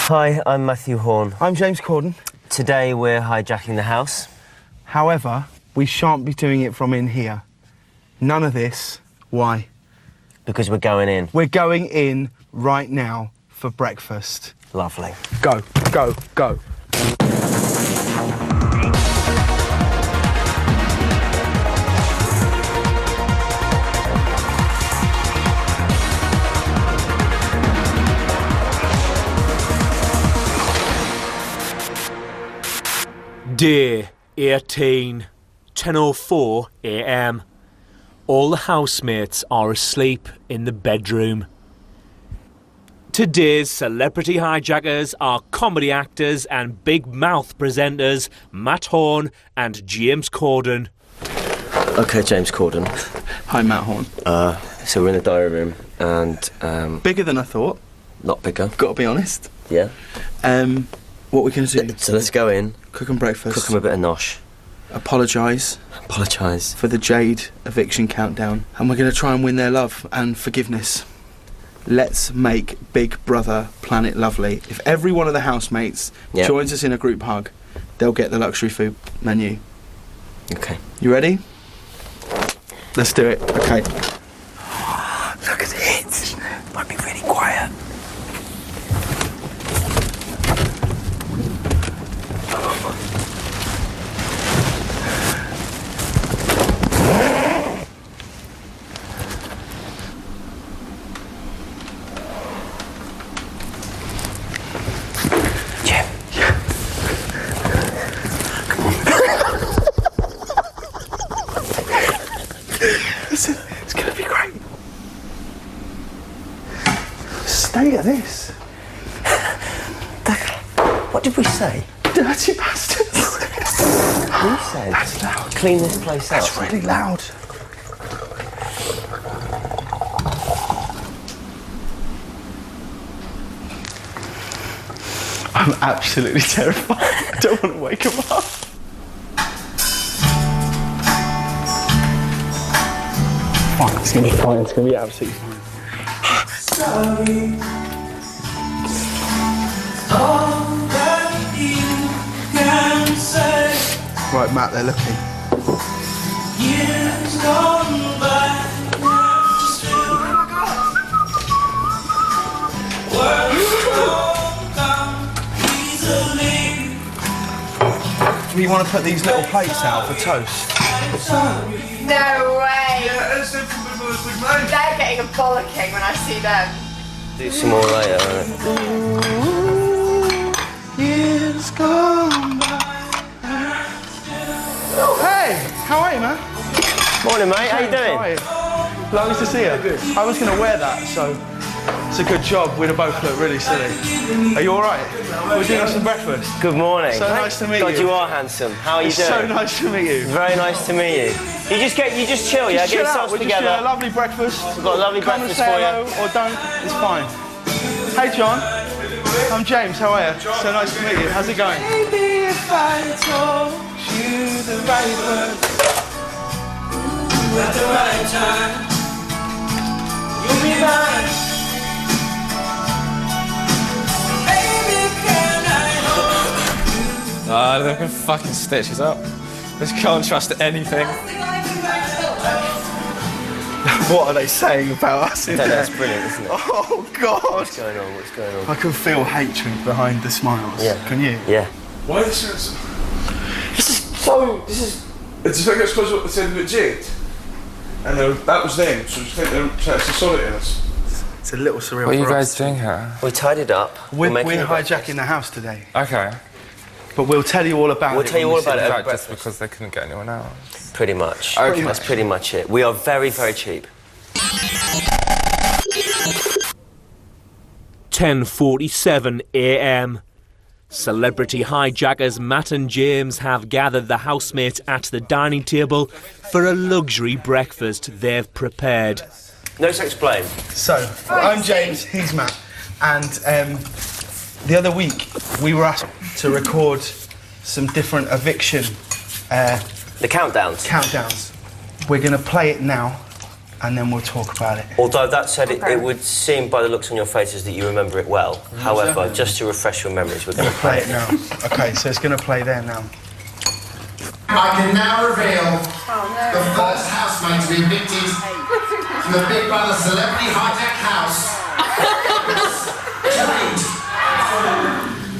Hi, I'm Matthew Horn. I'm James Corden. Today we're hijacking the house. However, we shan't be doing it from in here. None of this. Why? Because we're going in. We're going in right now for breakfast. Lovely. Go, go, go. Day 18, 10:04 a.m. All the housemates are asleep in the bedroom. Today's celebrity hijackers are comedy actors and big mouth presenters Matt Horn and James Corden. OK, James Corden. Hi, Matt Horn. So we're in the diary room and... Bigger than I thought. Lot bigger. Got to be honest. Yeah. What we're going to do... So let's go in. Cook them breakfast. Cook them a bit of nosh. Apologise. Apologise. For the Jade eviction countdown. And we're going to try and win their love and forgiveness. Let's make Big Brother Planet Lovely. If every one of the housemates joins us in a group hug, they'll get the luxury food menu. OK. You ready? Let's do it. OK. Look at it. Might be really quiet. It's going to be great. Stay at this. What did we say? Dirty bastards. We said... That's loud. Clean this place up. That's really loud. I'm absolutely terrified. I don't want to wake him up. Fine, it's going to be fine. It's going to be absolutely fine. Sorry. All that you can say. Right, Matt, they're looking. Years gone by. Still. Words don't come easily. Do we want to put these little plates out for toast? No way! They're getting a bollocking when I see them. Do some more later, Years gone by. Hey, how are you, man? Morning, mate. How you doing? How are you? Lovely to see you. I was going to wear that, so it's a good job. We'd have both looked really silly. Are you all right? We're doing some breakfast. Good morning. So nice to meet God, you. you are handsome. How are you doing? So nice to meet you. Very nice to meet you. You just chill, yeah? Get Chill out. yourselves We're together. just doing a lovely breakfast. We've got a lovely Come breakfast and say for hello, you. or don't. It's fine. Hey, John. I'm James. How are you? So nice to meet you. How's it going? Maybe if I told you the right words at the right time, you'll be mine. Baby, can I hold you? They're gonna fucking stitches up. Just can't trust anything. What are they saying about us in there? That's brilliant, isn't it? Oh, God. What's going on? What's going on? I can feel hatred behind the smiles. Yeah. Can you? Yeah. Why is this? This is... It's like it's because what they said about Jade. And that was them, so I think they actually saw it in us. It's a little surreal. What are you for guys us. doing here? We tidied up. We're making hijacking the house today. Okay. But we'll tell you all about it. We'll tell you when all we sit about it down. at Just breakfast. because they couldn't get anyone else. Pretty much. Okay. That's pretty much it. We are very, very cheap. 10:47 a.m. Celebrity hijackers Matt and James have gathered the housemates at the dining table for a luxury breakfast they've prepared. No to explain. So, I'm James, he's Matt, and the other week we were asked to record some different eviction The countdowns. countdowns. We're going to play it now. and then we'll talk about it. Although that said, it would seem by the looks on your faces that you remember it well. However, just to refresh your memories, we're going to play it now. Okay, so it's going to play there now. I can now reveal the first housemate to be evicted from the Big Brother Celebrity Hijack house.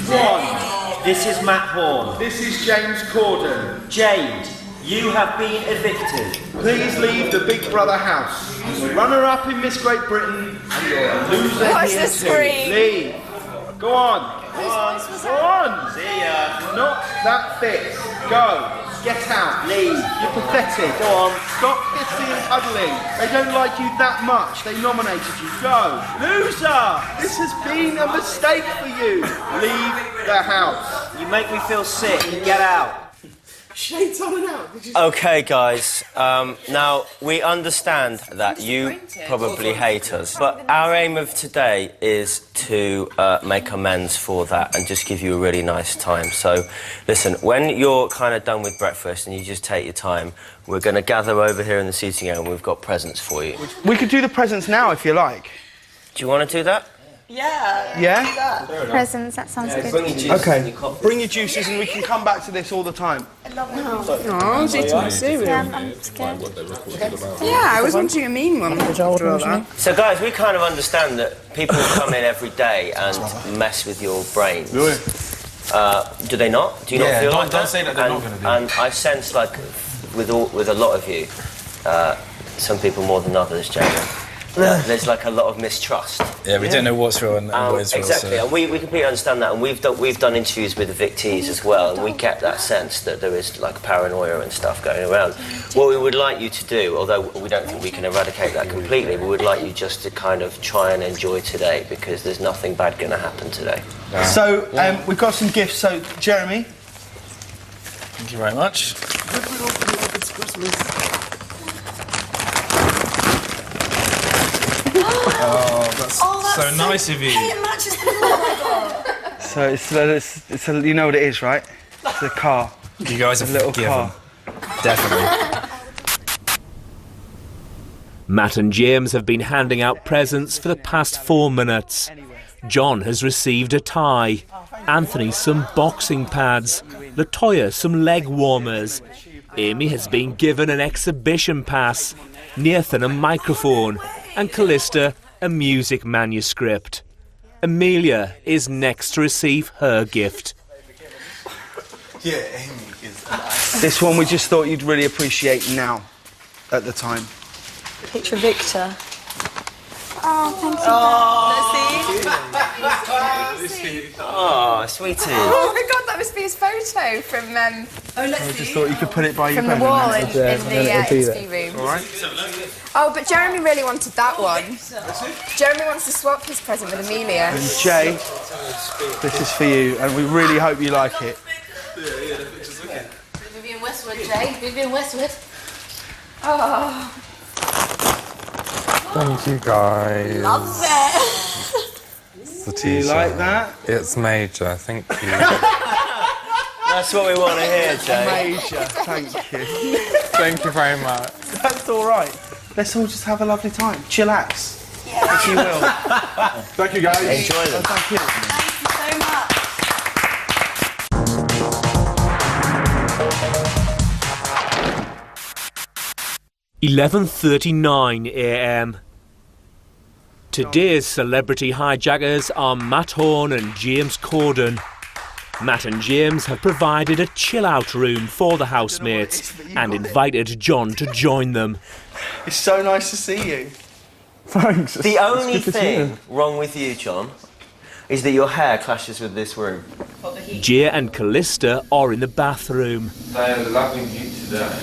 Jade, this is Matt Horn. This is James Corden. Jade, you have been evicted. Please leave the Big Brother house. You're runner-up in Miss Great Britain, and you're a loser Watch here the screen. too. Leave. Go on. Go on. See ya. Not that fit. Go. Get out. Leave. You're pathetic. Go on. Stop kissing and cuddling. They don't like you that much. They nominated you. Go. Loser. This has been a mistake for you. Leave the house. You make me feel sick. Get out. Shades on and out. Okay, guys. Now, we understand that you probably hate us, but our aim of today is to make amends for that and just give you a really nice time. So, listen, when you're kind of done with breakfast and you just take your time, we're going to gather over here in the seating area and we've got presents for you. We could do the presents now if you like. Do you want to do that? Yeah. Yeah? Presents, that sounds good. Bring your juices Okay. and your coffee. Bring your juices and we can come back to this all the time. Oh, is it too serious? Yeah, I'm scared. Yeah, I was wanting a mean one. So, guys, we kind of understand that people come in every day and mess with your brains. Do they not? Do you not feel like that? Don't say that they're not going to do it. And I sense, like, with a lot of you, some people more than others, Jamie, there's like a lot of mistrust. Yeah, we don't know what's real and what is real. Exactly, So. and we completely understand that, and we've done interviews with evictees as well, and we get that sense that there is like paranoia and stuff going around. What we would like you to do, although we don't think we can eradicate that completely, we would like you just to kind of try and enjoy today, because there's nothing bad going to happen today. So, we've got some gifts. So, Jeremy. Thank you very much. Oh, that's so nice of you. Hey, it matches the oh my God. So, you know what it is, right? It's a car. You guys are a little forgiven. car. Definitely. Matt and James have been handing out presents for the past 4 minutes. John has received a tie, Anthony some boxing pads, Latoya some leg warmers, Amy has been given an exhibition pass, Nathan a microphone, and Callista a music manuscript. Amelia is next to receive her gift. Yeah, Amy is nice. This one we just thought you'd really appreciate now, at the time. Picture of Victor. Oh, thank you. Oh, sweetie. Oh my God, that must be his photo from. I just thought you could put it by your From the bed. wall in the interview room. All right. Oh, but Jeremy really wanted that one. Jeremy wants to swap his present with Amelia. And Jay, this is for you, and we really hope you like it. Vivian Westwood, Jay. Vivian Westwood. Oh. Thank you, guys. Love it. It's the Do you t-shirt. like that? It's major, thank you. That's what we want to hear, Jay. Major, thank you. Thank you very much. That's all right. Let's all just have a lovely time. Chillax, if you will. Thank you, guys. Enjoy them. Thank you. Thank you so much. 11:39 a.m. Today's celebrity hijackers are Matt Horn and James Corden. Matt and James have provided a chill-out room for the housemates and invited John to join them. It's so nice to see you. Thanks. The only thing wrong with you, John, is that your hair clashes with this room. Jay and Callista are in the bathroom. They're loving you today.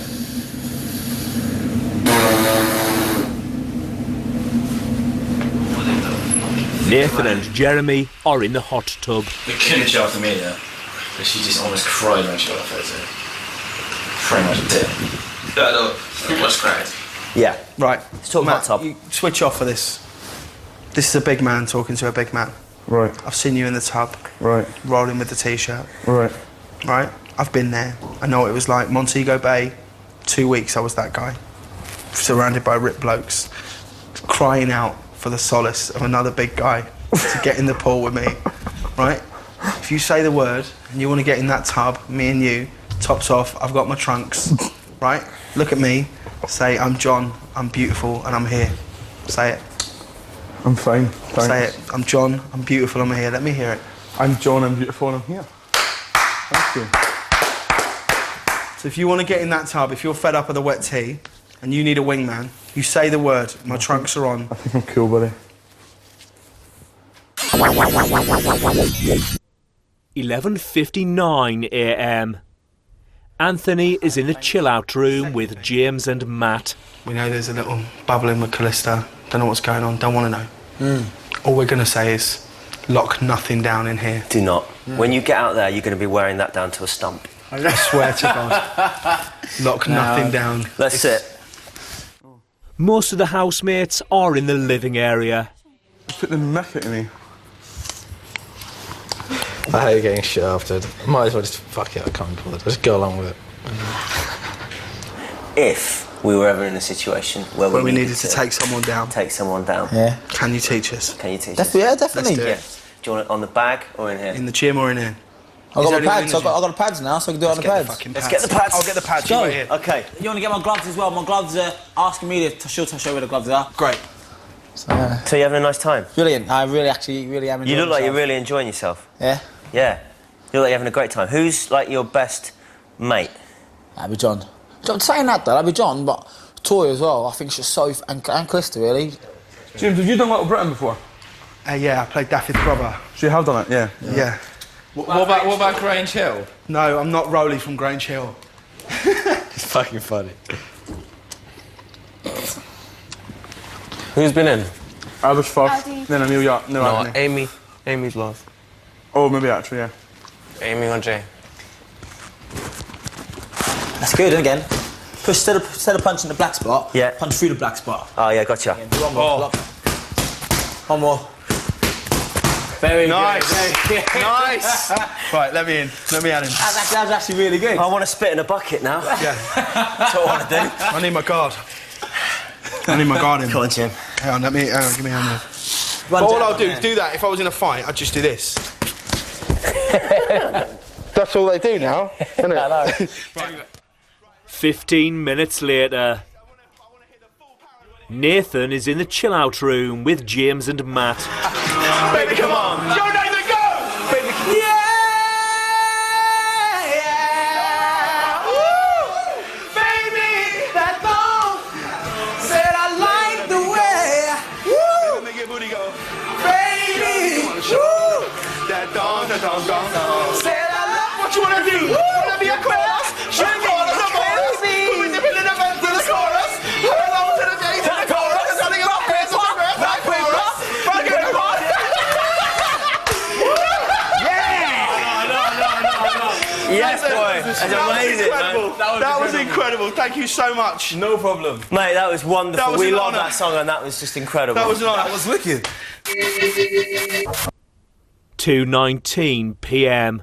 Nathan and Jeremy are in the hot tub. We couldn't show off Amelia, but she just almost cried when she got off photo. Pretty much did. It was great. Yeah. Right. Let's talk Matt, hot tub. you switch off for this. This is a big man talking to a big man. Right, I've seen you in the tub, right, rolling with the t-shirt. right. Right? I've been there. I know what it was like. Montego Bay, 2 weeks I was that guy. surrounded by ripped blokes, crying out for the solace of another big guy to get in the pool with me, right? If you say the word and you want to get in that tub, me and you, tops off, I've got my trunks, right? Look at me, say, I'm John, I'm beautiful, and I'm here. Say it. I'm fine, thanks. Say it. I'm John, I'm beautiful, I'm here. Let me hear it. I'm John, I'm beautiful, and I'm here. Thank you. So if you want to get in that tub, if you're fed up of the wet tea and you need a wingman, you say the word, my trunks are on. I think I'm cool, buddy. 11:59 a.m. Anthony is in the chill-out room with James and Matt. We know there's a little bubbling with Callista. Don't know what's going on, don't want to know. All we're going to say is, lock nothing down in here. Do not. When you get out there, you're going to be wearing that down to a stump. I swear to God. Lock nothing down. Let's sit. Most of the housemates are in the living area. Put the Mac at me. I hate getting shit after. Might as well just fuck it, I can't be bothered. Just go along with it. If we were ever in a situation where we needed to take someone down. Take someone down. Yeah. Can you teach us? Can you teach us? Yeah, definitely. Let's do it. Yeah. Do you want it on the bag or in here? In the gym or in here? I got my pads. I got the pads now, so I can do it on the pads. Let's get the pads. I'll get the pads. Go. Right here. Okay. You want to get my gloves as well? My gloves are asking me to show where the gloves are. Great. So you're having a nice time? Brilliant. I really am enjoying You look like myself. you're really enjoying yourself. Yeah? Yeah. You look like you're having a great time. Who's like your best mate? That'd be John. Saying that though, that'd be John, but Toy as well. I think she's so... and Callista, really. James, have you done Little Britain before? Yeah, I played Daffy's brother. So you have done it, yeah? Yeah. What about Grange Hill? No, I'm not Rowley from Grange Hill. It's fucking funny. Who's been in? I was first, then Amelia. No, Amy. Amy's lost. Oh, maybe actually, yeah. Amy or Jay. That's good, again. Push, instead of punching the black spot, punch through the black spot. Oh, yeah, gotcha. Yeah, do one more. One more. Very nice. good. Nice. Right, let me in. Let me at him. That was actually really good. I want to spit in a bucket now. Yeah. That's what I want to do. I need my guard. I need my guard in. Come on, Jim. Hang on, give me a hand there. All I'll do is do that. If I was in a fight, I'd just do this. That's all they do now, isn't it? I know. 15 minutes later. Nathan is in the chill-out room with James and Matt. Baby, come on! Yo, Nathan, go! Baby, yeah! Woo! Baby, that bone said I like the way. Woo! Make your booty go. Baby, woo! That dawn, said I love what you wanna do. Wanna be a chorus? Should we call us a chorus? Who is the villain of to the chorus? Hello to the day to the chorus. Running it off, hands on the breath, like chorus. Fuck it, come on! Yes, boy. That's amazing, man. That was incredible. Thank you so much. No problem. Mate, that was wonderful. That was we an love honour. that song and that was just incredible. That was an honour. That was wicked. 2:19 p.m.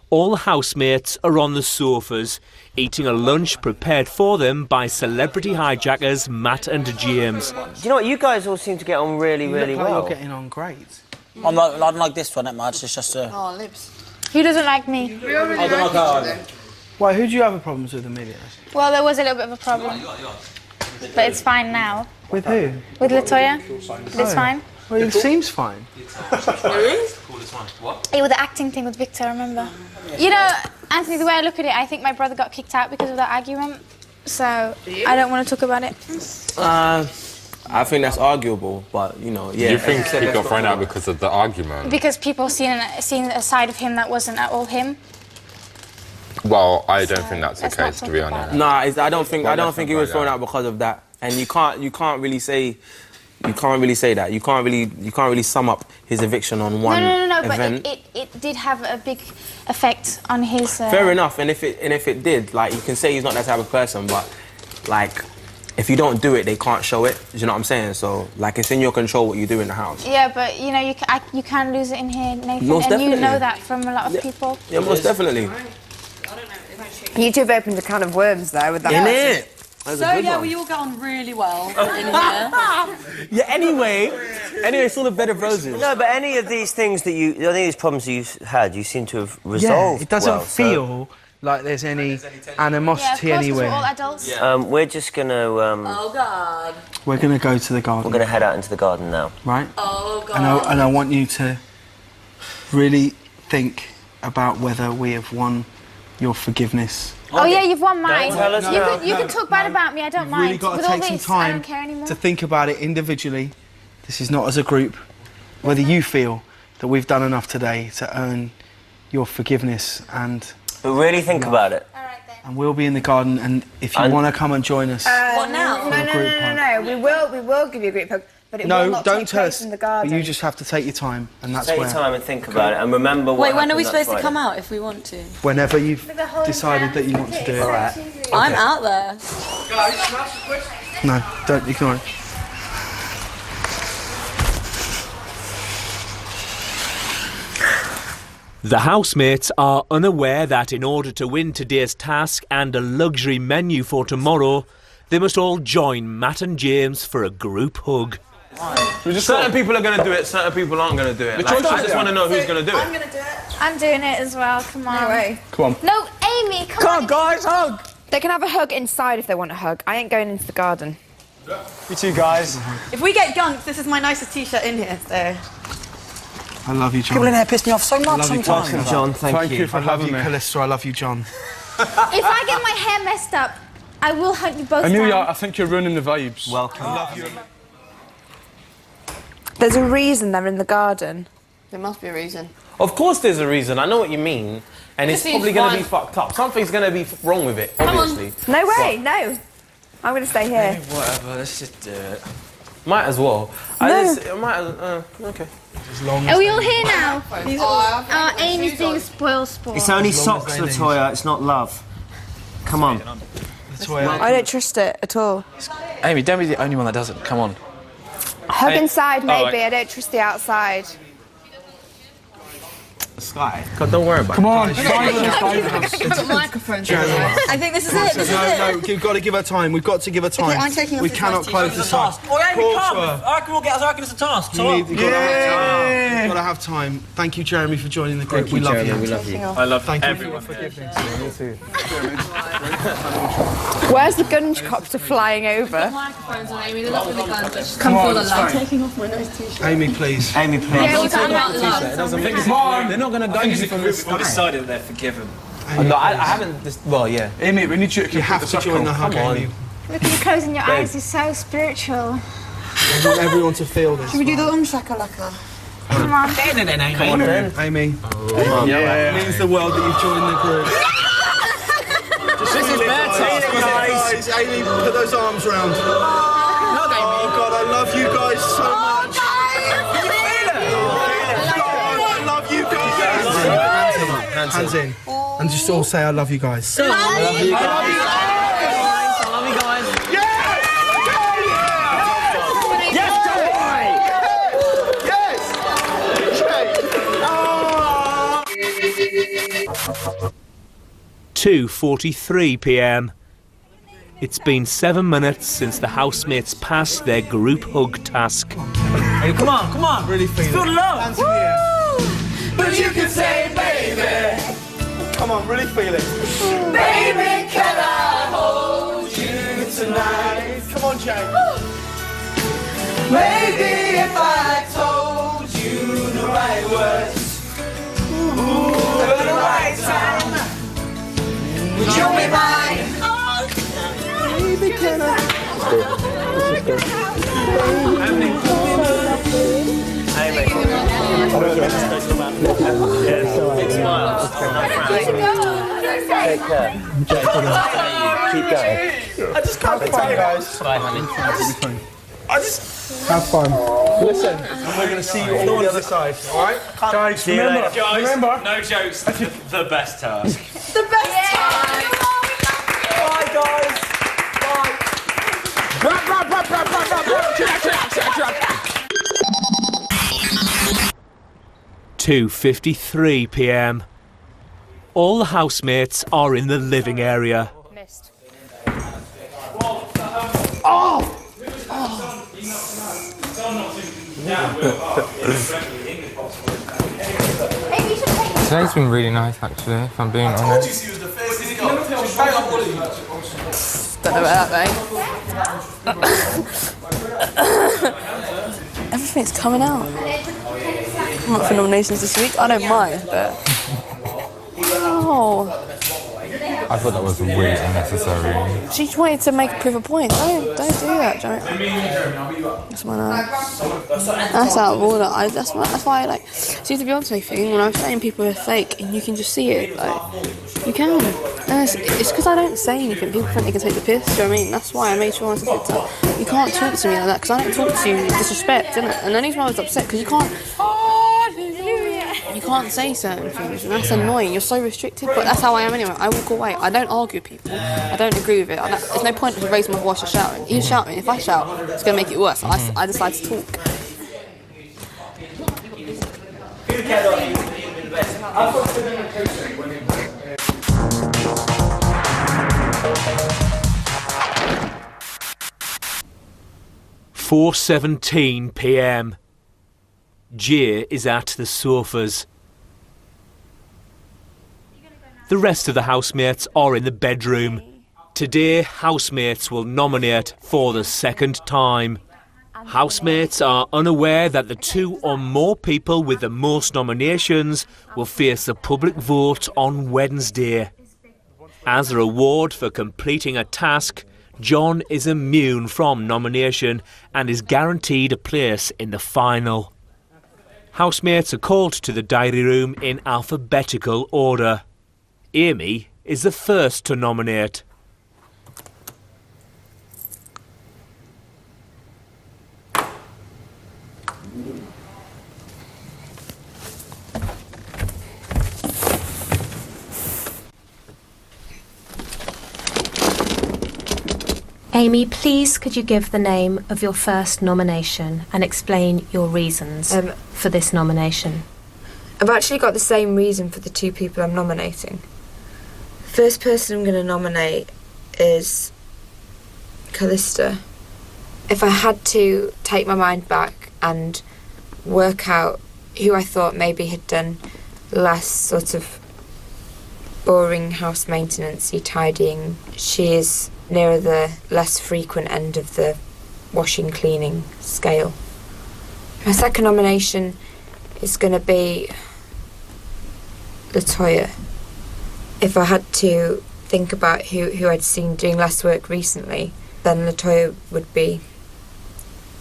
All housemates are on the sofas, eating a lunch prepared for them by celebrity hijackers Matt and James. Do you know what? You guys all seem to get on really, really well. You're getting on great. I don't like this one that much, it's just a... Oh, lips. Who doesn't like me? I don't like her. Why, who do you have a problem with immediately? Well, there was a little bit of a problem. But it's fine now. With who? With Latoya. It's fine. Well, it seems fine. Yeah, with the acting thing with Victor, remember? You know, Anthony, the way I look at it, I think my brother got kicked out because of that argument. So, I don't want to talk about it. I think that's arguable, but, you know, yeah. You think he got thrown out because of the argument? Because people seen a side of him that wasn't at all him. Well, I don't think that's the let's not case, to talk be about honest. it. Nah, I don't think he was thrown out because of that. And you can't really say that. You can't really sum up his eviction on one No, event. but it did have a big effect on his... Fair enough, and if it did, like, you can say he's not that type of person, but, like, if you don't do it, they can't show it. Do you know what I'm saying? So, like, it's in your control what you do in the house. Yeah, but, you know, you can lose it in here, Nathan. Most and definitely. you know that from a lot of people. Yeah, most definitely. You two have opened a can of worms there with that. In it. That's So a good yeah, one. we all get on really well in here. Yeah. Anyway, it's all a bed of roses. No, but any of these things that any of these problems you had, you seem to have resolved. It doesn't well, feel like there's any animosity anywhere. We're all adults. We're just gonna. Oh God. We're going to go to the garden. We're gonna head out into the garden now. Right? Oh God. And I want you to really think about whether we have won your forgiveness. Oh yeah, you've won mine. Tell us You can talk bad about me. I don't You've mind. really got to With all take some this, I time don't care anymore. to think about it individually. This is not as a group. Whether you feel that we've done enough today to earn your forgiveness and. But really think about it. And we'll be in the garden, and if you want to come and join us. What now? No. We will give you a group hug, but it will No, not don't take tell place us. in the But garden. you just have to take your time, and that's Take where. your time and think about it, and remember what. Wait, when are we happened that supposed to Friday. come out if we want to? Whenever you've decided that you want to do it. I'm out there. No, don't ignore it. The housemates are unaware that in order to win today's task and a luxury menu for tomorrow, they must all join Matt and James for a group hug. Certain people are going to do it, certain people aren't going to do it. Like, I just want to know who's going to do it. I'm gonna do it. I'm doing it as well. Come on. No way. Come on. No, Amy, come on. guys, hug! They can have a hug inside if they want a hug. I ain't going into the garden. You two guys. If we get gunked, this is my nicest T-shirt in here. So. I love you, John. People in here piss me off so much love you, sometimes. John, thank you. I love you, Callisto. I love you, John. If I get my hair messed up, I will hunt you both Amelia, down. I think you're ruining the vibes. Welcome. I love you. There's a reason they're in the garden. There must be a reason. Of course there's a reason. I know what you mean. And it's This probably is going to fine. be fucked up. Something's going to be wrong with it, obviously. No way, no. I'm going to stay here. Whatever, let's just do it. Might as well. Okay. Are we all here now? Oh, Amy's being spoil sport. It's only socks, Latoya, it's not love. Come on. I don't trust it at all. Amy, don't be the only one that doesn't. Come on. Hug Hey. inside, maybe. right. I don't trust the outside. Sky. God, don't worry about it. Come on. Microphones. I think this is it. This is it. No, you've got to give her time. We've got to give her time. I'm taking off we this cannot nice close t-shirt. this up. Oh, Amy, Talk come. to her. I reckon we'll get. I reckon it's a task. So You've got to have time. Thank you, Jeremy, for joining the group. We love you. We love you. I love everyone for your forgiveness. Where's the gunge flying over? Microphones on Amy. They're not really guns. Come on, it's I'm fine. taking off my nice T-shirt. Amy, please. Amy, please. Yeah, we're talking about love. It doesn't make sense. They're not going to gun you from the sky. decided that they're forgiven. No, I haven't. Well, yeah. Amy, we need you to You have to join the hug, Come on. Amy. Look at you closing your eyes. It's so spiritual. I want everyone to feel this. Should we do the shakalaka? Come on. Come on, then. Amy, it means the world that you've joined the group. This is their team, guys. Amy, put those arms round. Oh, God, I love you guys so much. I love you guys. Hands in. And just all say, I love you guys. I love you guys. Yes! 2:43 p.m. It's been 7 minutes since the housemates passed their group hug task. Hey, come on. Really feel Feel it. the love. Hands in the air. But you can say, baby, Come on, really feel it. baby, can I hold you tonight? Come on, Jane. Maybe if I told you the right words, at the right time, would you be mine? Baby, can Big smiles. Take care. Keep going. I just can't tell you guys. Bye, honey. I just have fun. Listen, and we're going to see you all on the other side. All right, guys. Remember, No jokes. The best task. The best time. Bye, guys. Bye. 2:53 p.m. All the housemates are in the living area. Missed. Today's been really nice, actually, if I'm being honest. Don't know about that, mate. Everything's coming out. I'm up for nominations this week. I don't mind, but... Oh. I thought that was really unnecessary. She just wanted to make a proof of point. Don't do that, Joe. That's my That's out of order. That's why, like, see the Beyonce thing, when I was saying people are fake and you can just see it, like, you can. And it's because I don't say anything. People think they can take the piss, do you know what I mean? That's why I made sure I said that. You can't talk to me like that, because I don't talk to you with disrespect, innit? And the reason why I was upset, because you can't say certain things, and that's annoying. You're so restricted, but that's how I am anyway. I walk away. I don't argue with people. I don't agree with it. There's no point to raise my voice or shouting. You shout me. If I shout, it's going to make it worse. I decide to talk. (4:17 p.m). Jay is at the sofas. The rest of the housemates are in the bedroom. Today, housemates will nominate for the second time. Housemates are unaware that the 2 or more people with the most nominations will face a public vote on Wednesday. As a reward for completing a task, John is immune from nomination and is guaranteed a place in the final. Housemates are called to the diary room in alphabetical order. Amy is the first to nominate. Amy, please could you give the name of your first nomination and explain your reasons for this nomination? I've actually got the same reason for the 2 people I'm nominating. The first person I'm going to nominate is Callista. If I had to take my mind back and work out who I thought maybe had done less sort of boring house maintenance-y tidying, she is nearer the less frequent end of the washing cleaning scale. My second nomination is going to be Latoya. If I had to think about who I'd seen doing less work recently, then Latoya would be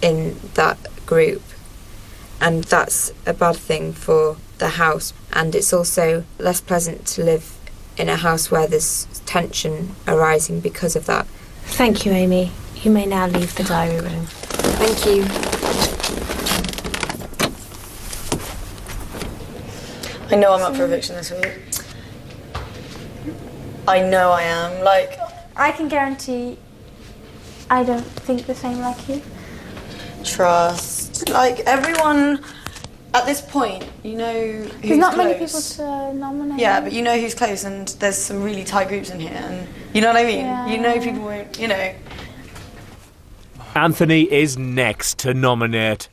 in that group. And that's a bad thing for the house. And it's also less pleasant to live in a house where there's tension arising because of that. Thank you, Amy. You may now leave the diary room. Thank you. I know I'm up for eviction this week. I know I am. Like, I can guarantee I don't think the same like you. Trust. Like, everyone at this point, you know who's There's not close. many people to nominate. Yeah, but you know who's close, and there's some really tight groups in here, and you know what I mean? Yeah. You know people won't, you know. Anthony is next to nominate.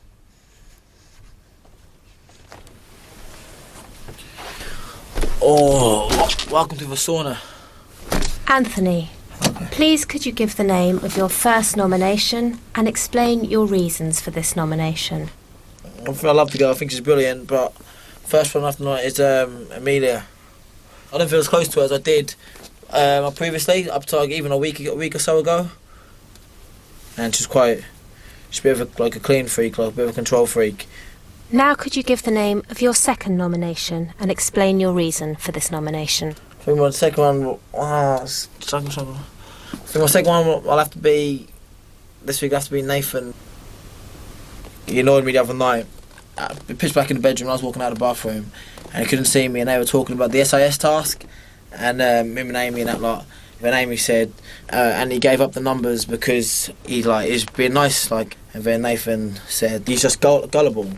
Oh, welcome to the sauna. Anthony, please could you give the name of your first nomination and explain your reasons for this nomination? I love the girl, I think she's brilliant, but first one after night is Amelia. I don't feel as close to her as I did previously, up to even a week or so ago. And she's a bit of a clean freak, like a bit of a control freak. Now could you give the name of your second nomination and explain your reason for this nomination? I think my second one, I think my second one will have to be, this week has to be Nathan. He annoyed me the other night. I pitched back in the bedroom, I was walking out of the bathroom and he couldn't see me and they were talking about the SIS task and him and Amy and that lot. Then Amy said, and he gave up the numbers because he's being nice, like. And then Nathan said, he's just gullible.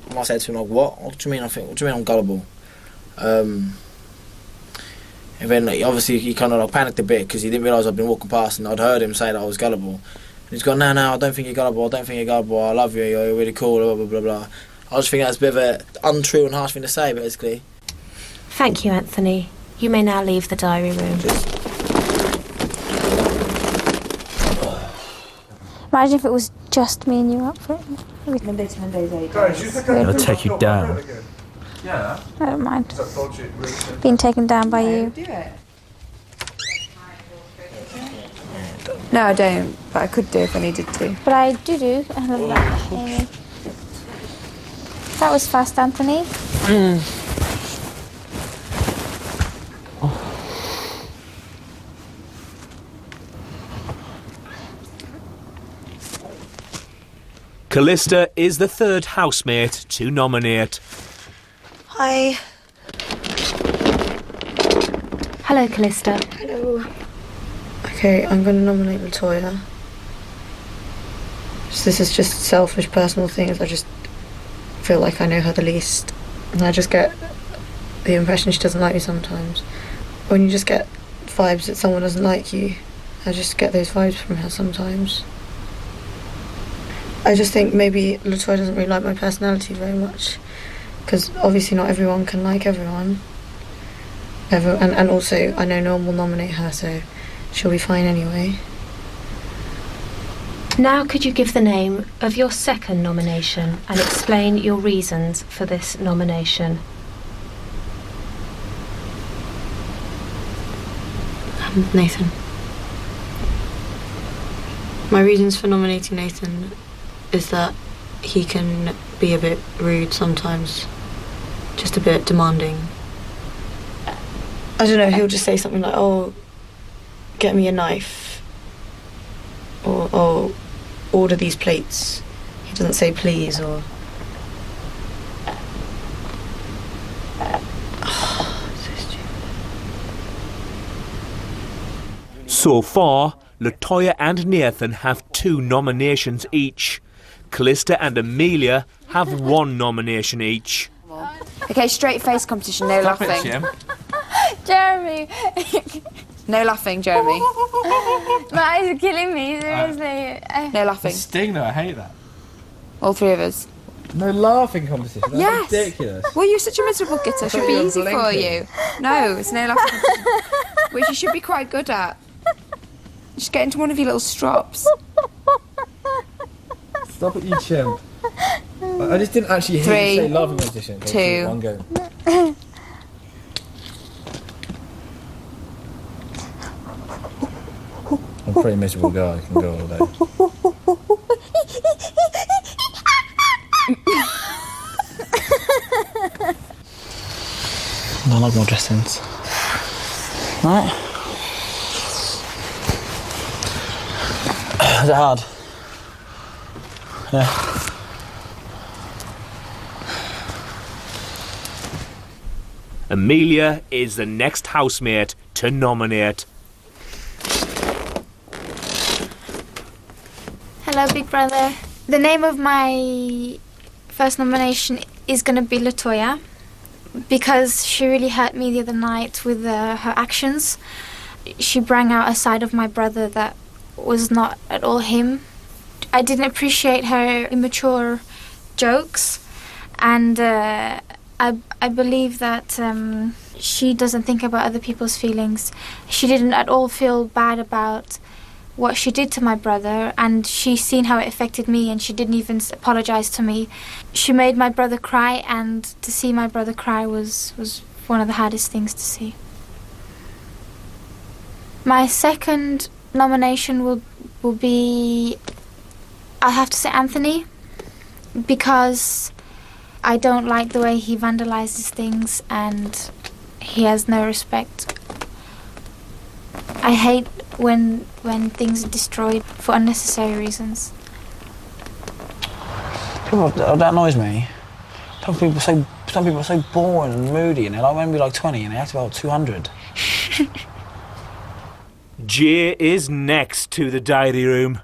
And I said to him, like, what do you mean? What do you mean I'm gullible? And then obviously he kind of panicked a bit because he didn't realise I'd been walking past and I'd heard him say that I was gullible. He's gone, no, I don't think you're gullible, I love you, you're really cool, blah, blah, blah, blah. I just think that's a bit of an untrue and harsh thing to say, basically. Thank you, Anthony. You may now leave the diary room. Imagine if it was just me and you up for it. It'll take you down. Yeah. I don't mind. Being taken down by you. Do it. No, I don't, but I could do if I needed to. But I do. I love that, Amy. That was fast, Anthony. Callista is the third housemate to nominate. Hi. Hello, Callista. Hello. Okay, I'm going to nominate Latoya. This is just selfish, personal things. I just feel like I know her the least. And I just get the impression she doesn't like me sometimes. When you just get vibes that someone doesn't like you, I just get those vibes from her sometimes. I just think maybe Latoya doesn't really like my personality very much. Because obviously not everyone can like everyone. And also, I know no one will nominate her, so she'll be fine anyway. Now could you give the name of your second nomination and explain your reasons for this nomination? Nathan. My reasons for nominating Nathan is that he can be a bit rude sometimes. Just a bit demanding. I don't know, he'll just say something like, oh, get me a knife. Or, oh, order these plates. He doesn't say please or... So far, Latoya and Nathan have 2 nominations each. Callista and Amelia have 1 nomination each. Okay, straight face competition, no Stop it, laughing. Jim. Jeremy! No laughing, Jeremy. My eyes are killing me, seriously. No laughing. Sting though, I hate that. All 3 of us. No laughing competition. That's Yes. ridiculous. Well, you're such a miserable gitter. It should be easy for you. No, it's no laughing competition. Which you should be quite good at. Just get into one of your little strops. Stop it, you chimp. I just didn't actually hear you say laughing competition. 2. One go. I'm a pretty miserable guy. I can go all day. I like more dressings. Right. Is it hard? Yeah. Amelia is the next housemate to nominate. Hello, Big Brother. The name of my first nomination is going to be Latoya because she really hurt me the other night with her actions. She brought out a side of my brother that was not at all him. I didn't appreciate her immature jokes, and I believe that she doesn't think about other people's feelings. She didn't at all feel bad about what she did to my brother, and she's seen how it affected me, and she didn't even apologize to me. She made my brother cry, and to see my brother cry was one of the hardest things to see. My second nomination will be, I'll have to say Anthony, because I don't like the way he vandalizes things and he has no respect. I hate when things are destroyed for unnecessary reasons. That annoys me. Some people are so boring and moody, and they're like, when we like 20 and they have to be like 200. Jay is next to the diary room.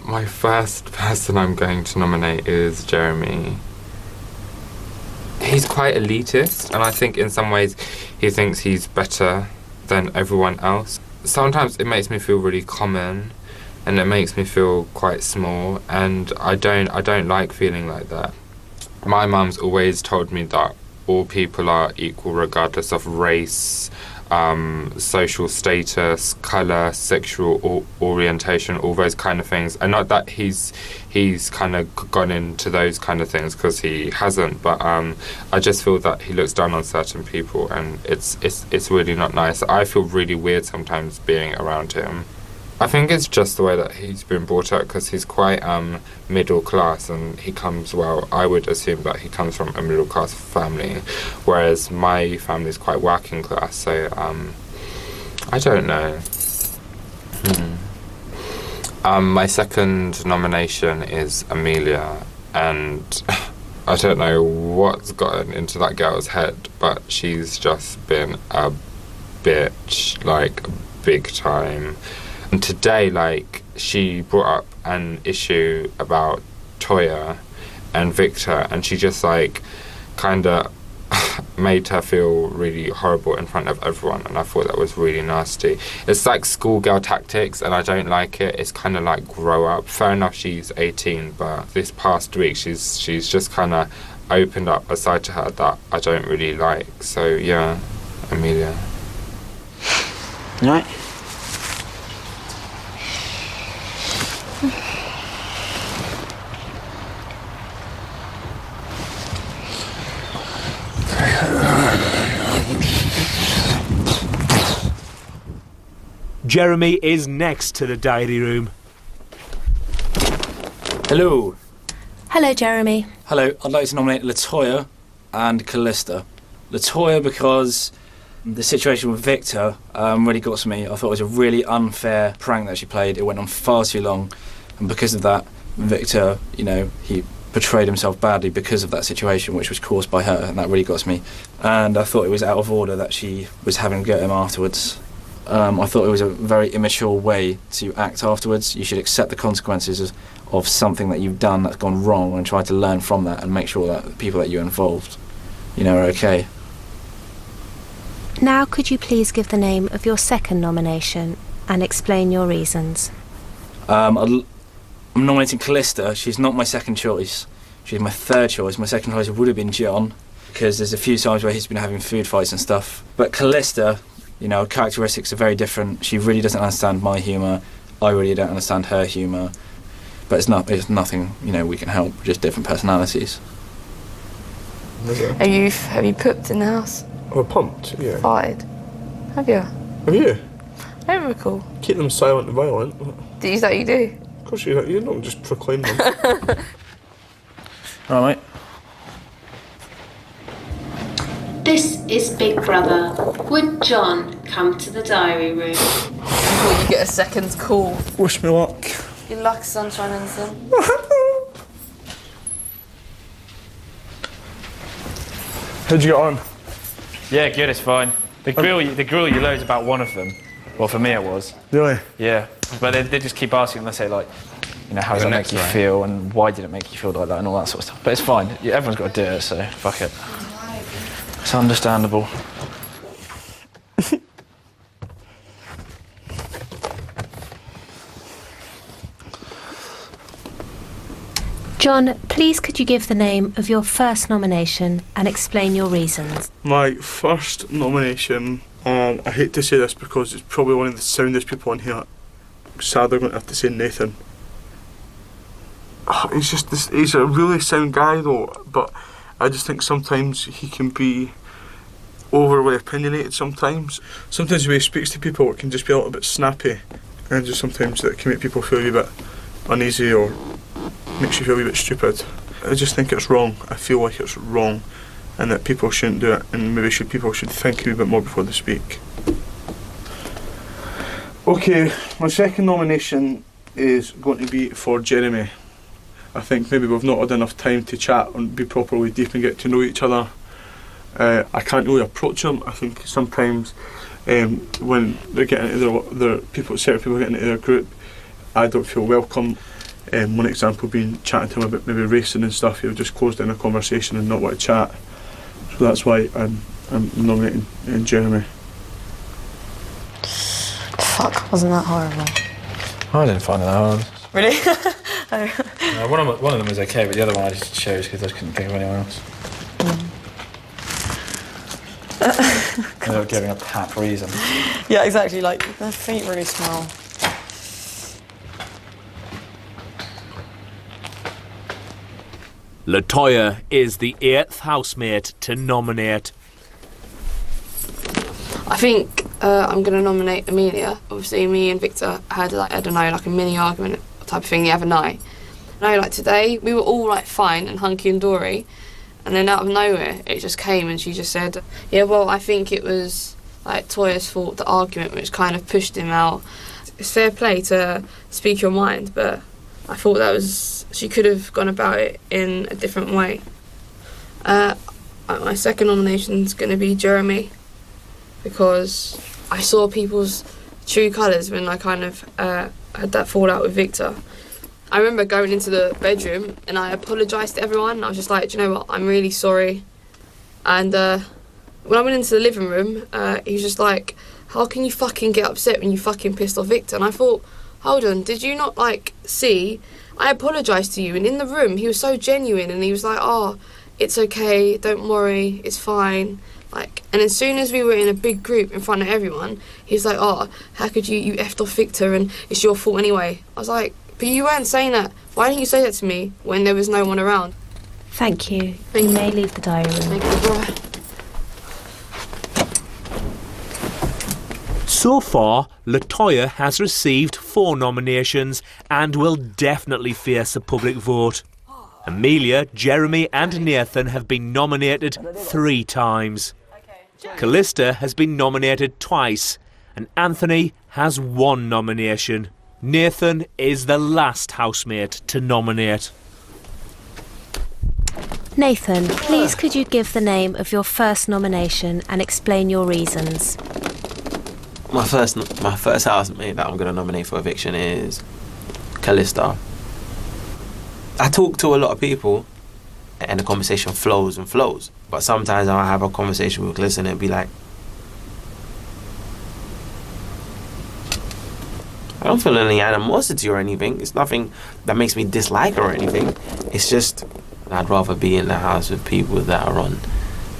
My first person I'm going to nominate is Jeremy. He's quite elitist, and I think in some ways he thinks he's better than everyone else. Sometimes it makes me feel really common and it makes me feel quite small, and I don't like feeling like that. My mum's always told me that all people are equal regardless of race, social status, colour, sexual orientation, all those kind of things. And not that he's kind of gone into those kind of things, because he hasn't, but I just feel that he looks down on certain people, and it's really not nice. I feel really weird sometimes being around him. I think it's just the way that he's been brought up, because he's quite middle class, and he comes, well, I would assume that he comes from a middle class family, whereas my family is quite working class, so I don't know. My second nomination is Amelia, and I don't know what's gotten into that girl's head, but she's just been a bitch, like, big time. And today, like, she brought up an issue about Toya and Victor, and she just, like, kind of made her feel really horrible in front of everyone, and I thought that was really nasty. It's like schoolgirl tactics, and I don't like it. It's kind of like grow up. Fair enough, she's 18, but this past week she's just kind of opened up a side to her that I don't really like. So yeah, Amelia. Right. Jeremy is next to the diary room. Hello. Hello, Jeremy. Hello. I'd like to nominate Latoya and Callista. Latoya because the situation with Victor really got to me. I thought it was a really unfair prank that she played. It went on far too long, and because of that, Victor, you know, he portrayed himself badly because of that situation, which was caused by her, and that really got to me. And I thought it was out of order that she was having a go at him afterwards. I thought it was a very immature way to act afterwards. You should accept the consequences of something that you've done that's gone wrong, and try to learn from that and make sure that the people that you involved, you know, are okay. Now could you please give the name of your second nomination and explain your reasons? I'm nominating Callista. She's not my second choice. She's my third choice. My second choice would have been John, because there's a few times where he's been having food fights and stuff. But Callista, you know, characteristics are very different. She really doesn't understand my humour. I really don't understand her humour. But it's nothing, you know, we can help. We're just different personalities. Have you pooped in the house? Oh, pumped, yeah. Farted? Have you? Have you? I don't recall. Keep them silent and violent. Is that you do? Of course you don't just proclaim them. All right, mate. This is Big Brother. Would John come to the diary room? Before you get a second's call. Wish me luck. Good luck, Sunshine and Sun. How'd you get on? Yeah, good, it's fine. They grill you loads about one of them. Well, for me it was. Really? Yeah. But they just keep asking, they say, like, you know, how does that make you feel, and why did it make you feel like that, and all that sort of stuff. But it's fine. Everyone's got to do it, so fuck it. It's understandable. John, please could you give the name of your first nomination and explain your reasons? My first nomination, and I hate to say this because it's probably one of the soundest people on here. Sadly, I'm going to have to say Nathan. He's a really sound guy though, but I just think sometimes he can be overly opinionated sometimes. Sometimes the way he speaks to people, it can just be a little bit snappy, and just sometimes that can make people feel a wee bit uneasy or makes you feel a wee bit stupid. I just think it's wrong. I feel like it's wrong, and that people shouldn't do it, and maybe people should think a wee bit more before they speak. Okay, my second nomination is going to be for Jeremy. I think maybe we've not had enough time to chat and be properly deep and get to know each other. I can't really approach him. I think sometimes when they get into certain people get into their group, I don't feel welcome. One example being chatting to him about maybe racing and stuff. He'll just close down a conversation and not want to chat. So that's why I'm nominating Jeremy. Fuck, wasn't that horrible? I didn't find it that hard. Really? One of them was okay, but the other one I just chose because I just couldn't think of anyone else. Ended up giving a pat reason. Yeah, exactly. Like, their feet really smell. LaToya is the 8th housemate to nominate. I think I'm going to nominate Amelia. Obviously, me and Victor had, like, I don't know, like a mini argument type of thing the other night. No, like today, we were all like fine and hunky and dory, and then out of nowhere, it just came and she just said, yeah, well, I think it was like Toya's fault, the argument, which kind of pushed him out. It's fair play to speak your mind, but I thought that was, she could have gone about it in a different way. My second nomination is going to be Jeremy, because I saw people's true colours when I kind of had that fallout with Victor. I remember going into the bedroom and I apologised to everyone. I was just like, do you know what, I'm really sorry. And when I went into the living room, he was just like, how can you fucking get upset when you fucking pissed off Victor? And I thought, hold on, did you not like see, I apologised to you. And in the room, he was so genuine and he was like, oh, it's okay, don't worry, it's fine. Like, and as soon as we were in a big group in front of everyone, he was like, oh, how could you effed off Victor and it's your fault anyway. I was like, but you weren't saying that. Why didn't you say that to me when there was no one around? Thank you. You may leave the diary room. Thank you, Laura. So far, LaToya has received 4 nominations and will definitely face a public vote. Amelia, Jeremy and Nathan have been nominated 3 times. Callista has been nominated twice and Anthony has 1 nomination. Nathan is the last housemate to nominate. Nathan, please could you give the name of your first nomination and explain your reasons? My first housemate that I'm going to nominate for eviction is Callista. I talk to a lot of people and the conversation flows and flows, but sometimes I'll have a conversation with Callista and it'll be like, I don't feel any animosity or anything. It's nothing that makes me dislike her or anything. It's just I'd rather be in the house with people that are on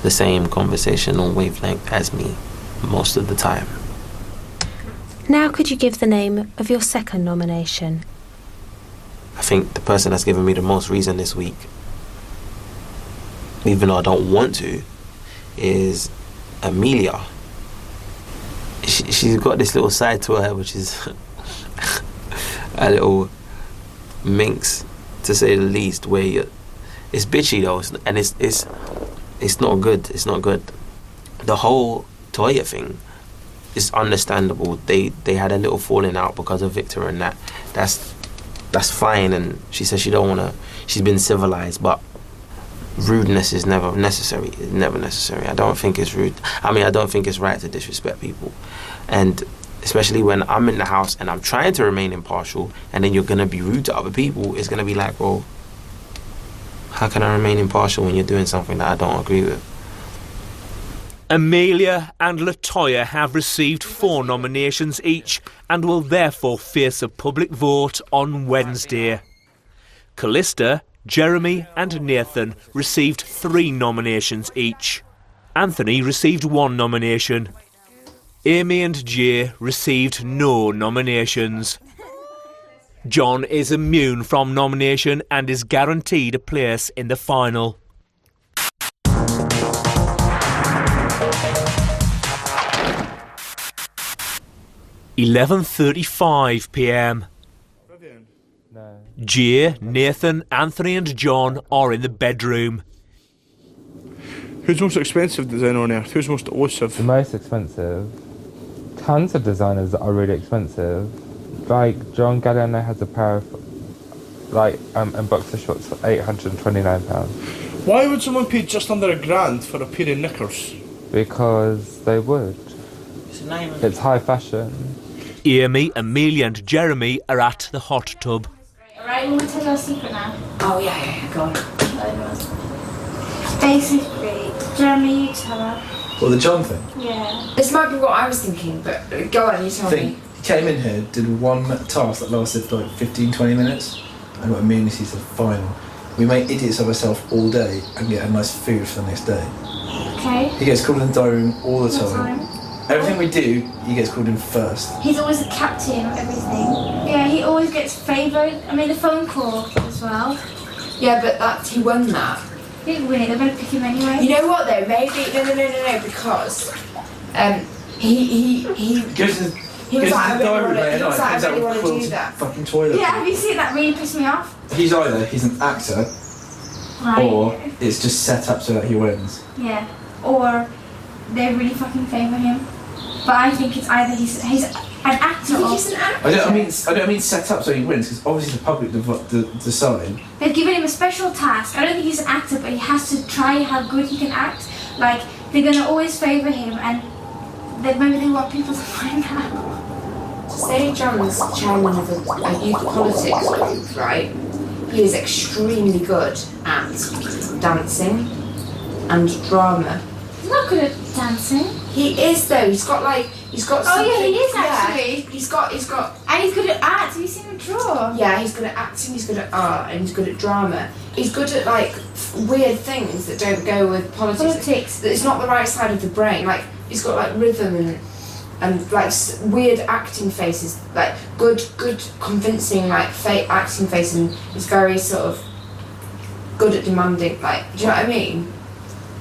the same conversational wavelength as me most of the time. Now could you give the name of your second nomination? I think the person that's given me the most reason this week, even though I don't want to, is Amelia. She's got this little side to her which is a little minx, to say the least, where it's bitchy though, and it's not good. It's not good. The whole Toya thing is understandable. They had a little falling out because of Victor and that. That's fine. And she says she don't wanna. She's been civilized, but rudeness is never necessary. It's never necessary. I don't think it's rude. I mean, I don't think it's right to disrespect people, and especially when I'm in the house and I'm trying to remain impartial, and then you're gonna be rude to other people. It's gonna be like, well, how can I remain impartial when you're doing something that I don't agree with? Amelia and LaToya have received 4 nominations each and will therefore face a public vote on Wednesday. Callista, Jeremy and Nathan received 3 nominations each. Anthony received 1 nomination. Amy and Jay received no nominations. John is immune from nomination and is guaranteed a place in the final. (11:35 p.m). Jay, Nathan, Anthony and John are in the bedroom. Who's most expensive designer on earth? Who's most elusive? The most expensive? Tons of designers that are really expensive. Like John Galliano has a pair of and boxer shorts for £829. Why would someone pay just under £1,000 for a pair of knickers? Because they would. It's high fashion. Amy, Amelia and Jeremy are at the hot tub. Alright, we want to tell our secret now. Oh yeah, go on. Basically, Jeremy, you tell her. Well, the John thing? Yeah. This might be what I was thinking, but go on, you tell me. came in here, did one task that lasted for like 15-20 minutes, and got immunity to the final. We make idiots of ourselves all day and get a nice food for the next day. Okay. He gets called in the diary room all the time. Everything we do, he gets called in first. He's always the captain of everything. Yeah, he always gets favoured. I mean, the phone call as well. Yeah, but he won that. He didn't win it, they're going to pick him anyway. You know what though? Maybe no, because he was like, I really want to do that. Fucking toilet. Yeah, have you seen that? Really pissed me off. He's an actor, Right. or it's just set up so that he wins. Yeah, or they really fucking favour him. But I think it's either he's an actor or... He's an actor? I don't mean set up so he wins, because obviously the public decide. They've given him a special task. I don't think he's an actor, but he has to try how good he can act. Like, they're going to always favour him, and maybe they want people to find out. Say John's chairman of a youth politics group, right? He is extremely good at dancing and drama. He's not good at dancing. He is though. He's got Oh yeah, he is actually. He's got. And he's good at art. Have you seen him draw? Yeah, he's good at acting. He's good at art, and he's good at drama. He's good at like weird things that don't go with politics. That it's not the right side of the brain. Like he's got like rhythm and like weird acting faces. Like good convincing like fake acting face, and he's very sort of good at demanding. Like, do you know what I mean?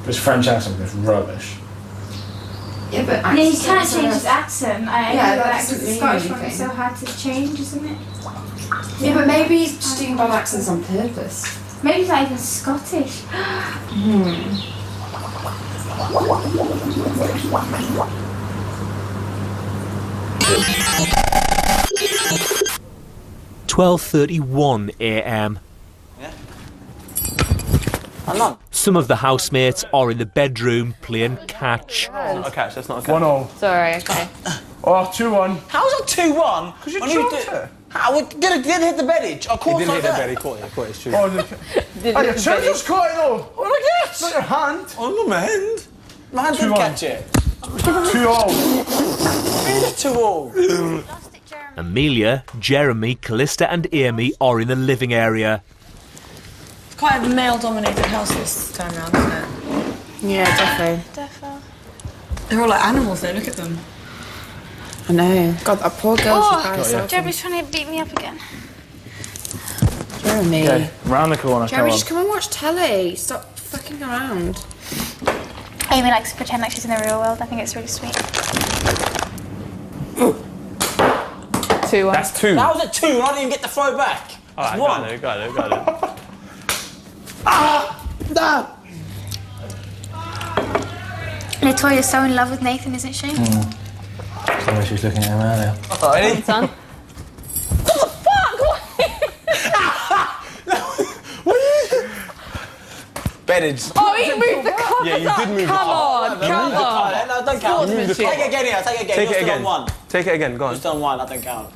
His French accent is rubbish. Yeah, but yeah, he can't change his accent. Yeah, that because the Scottish one is so hard to change, isn't it? Yeah, but maybe he's just doing bad accents on purpose. Maybe he's not even Scottish. 12:31 a.m. Some of the housemates are in the bedroom playing catch. That's not a catch, that's not a catch. 1-0. Sorry, okay. Oh, 2-1. How's it 2-1? Because you dropped it. How it didn't hit the beddage. Of course He didn't hit the I bed, he caught it, it's true. Oh, your trousers caught it though. What did I get? Not your hand. Oh, not my hand. My hand didn't 2-1. catch it. 2-all. 2-all. Amelia, Jeremy, Callista and Amy are in the living area. It's quite a male-dominated house this time round, isn't it? Yeah, definitely. They're all like animals though, look at them. I know. God, that poor girl. Oh, Jeremy's trying to beat me up again. Jeremy. Okay, round the corner. Jeremy, just come and watch telly. Stop fucking around. Amy likes to pretend like she's in the real world. I think it's really sweet. 2-1. That's 2. That was a 2 and I didn't even get the throw back. Alright, got it. Latoya's so in love with Nathan, isn't she? That's the way she was looking at him earlier. Ready? Son. Beddage. Oh, he moved the covers Yeah, you did move the Come on, covers. come on. No, don't count. Sportsmanship. Take it again here, take it again. Take You're it still again. on 1. Take it again, go on. You're still on 1, that don't count.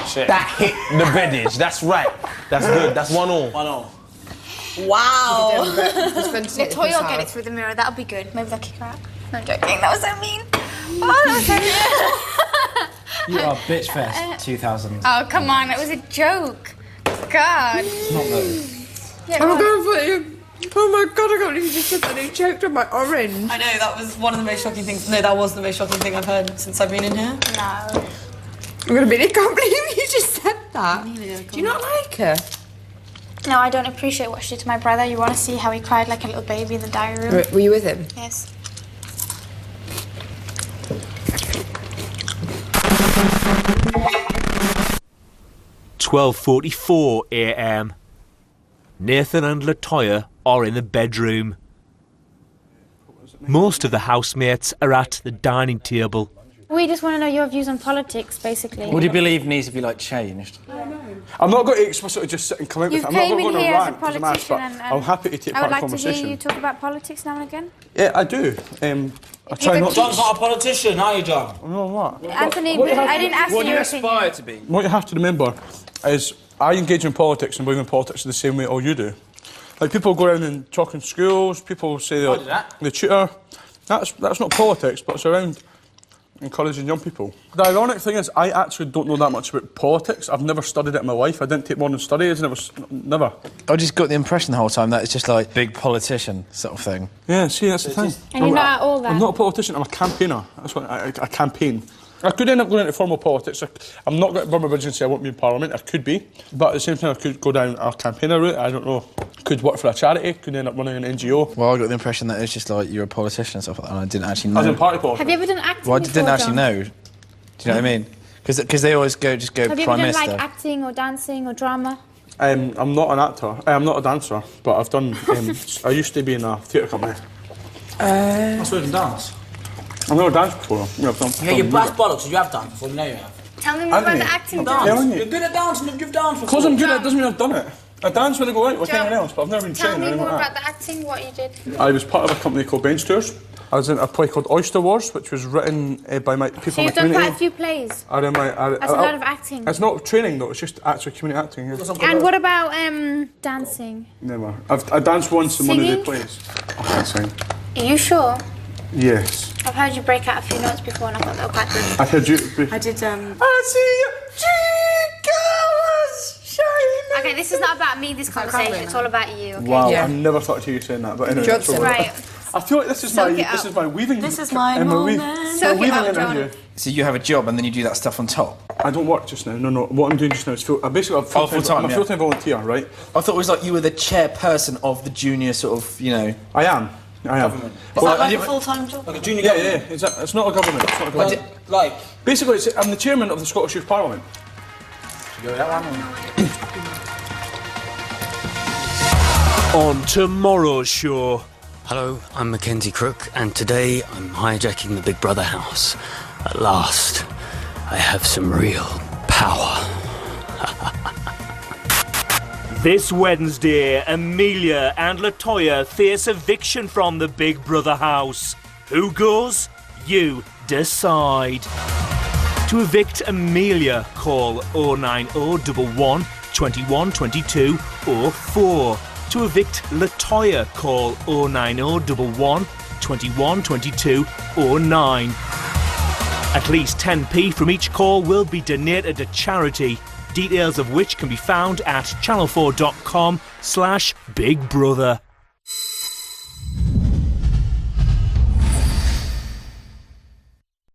Shit. That hit the beddage, that's right. That's good, that's 1-1. 1-0. Wow. Latoya will get it through the mirror. That'll be good. Maybe they'll kick her out. No, I'm joking. That was so mean. Oh, that was so mean. You are bitch fest 2000. Oh, come on. It was a joke. God. It's not though. Yeah, I'm going for you. Oh my god, I can't believe you just said that. He choked on my orange. I know, that was one of the most shocking things. No, that was the most shocking thing I've heard since I've been in here. No. I'm going to be, I can't believe you just said that. Do you not like her? No, I don't appreciate what she did to my brother. You want to see how he cried like a little baby in the diary room? Were you with him? Yes. "12:44 a.m. Nathan and Latoya are in the bedroom. Most of the housemates are at the dining table. We just want to know your views on politics, basically. What do you believe needs to be like changed? I'm not going to explicitly just sit and come out with You it. I'm not came going in to here as a rant because I'm asked, politician but I'm happy to take I part would in like to conversation. hear you talk about politics now and again. Yeah, I do. I try not John's not a politician, are you, John? No, what? Anthony, What do you I didn't ask you your opinion. to be? What you have to remember is I engage in politics and believe in politics the same way all you do. Like people go around and talk in schools, people say I do that. they tutor. That's not politics, but it's around encouraging young people. The ironic thing is, I actually don't know that much about politics. I've never studied it in my life. I didn't take modern studies, and it was never. I just got the impression the whole time that it's just like big politician sort of thing. Yeah, see, that's the thing. And you're not at all that. I'm not a politician. I'm a campaigner. That's what I campaign. I could end up going into formal politics. I'm not going to burn my bridges and say I won't be in Parliament. I could be, but at the same time, I could go down a campaigner route. I don't know. Could work for a charity. Could end up running an NGO. Well, I got the impression that it's just like you're a politician and stuff like that, and I didn't actually know. As in party politics. Have you ever done acting? Well, I didn't actually know. Do you know what I mean? Because they always go Have you Prime ever done Minister. like acting or dancing or drama? I'm not an actor. I'm not a dancer, but I've done. I used to be in a theatre company. That's weird and dance. I've never danced before. Yeah, I've done. Yeah, you're brass bollocks. You have done before. You know you have. Tell me more about the acting dance. You're good at dancing. You've danced before. Because I'm good at it doesn't mean I've done it. I dance when I go out like anyone else, but I've never been Tell trained or me anything more like about that. the acting, what you did. I was part of a company called Bench Tours. I was in a play called Oyster Wars, which was written by my people So in my you've done community. quite a few plays. That's That's a lot of acting. It's not training though, it's just actual community acting. Yeah. And what about dancing? Never. I danced once in one of the Singing? plays. I can't sing. Are you sure? Yes. I've heard you break out a few notes before and I thought they were quite good. I heard you. I did, I see you. Okay, this is not about me, this conversation. It's all about you, okay? Wow, I never thought to hear you saying that, but anyway. Johnson. Right. I feel like this is Soak my it up. weaving. This is my weaving interview. So you have a job and then you do that stuff on top? I don't work just now. No. What I'm doing just now is basically I'm full-time, I'm a full-time volunteer, right? I thought it was like you were the chairperson of the junior sort of, you know. I am. Government. Is that like a full-time job? Like a junior government? Yeah. It's not a government. It's not a government. Like. Basically, I'm the chairman of the Scottish Youth Parliament. Should we go with that one? On tomorrow's show. Hello, I'm Mackenzie Crook, and today I'm hijacking the Big Brother house. At last, I have some real power. This Wednesday, Amelia and Latoya face eviction from the Big Brother house. Who goes? You decide. To evict Amelia, call 09011 21 22 04. To evict Latoya, call 09011 21 22 09. At least 10p from each call will be donated to charity, details of which can be found at channel4.com/bigbrother.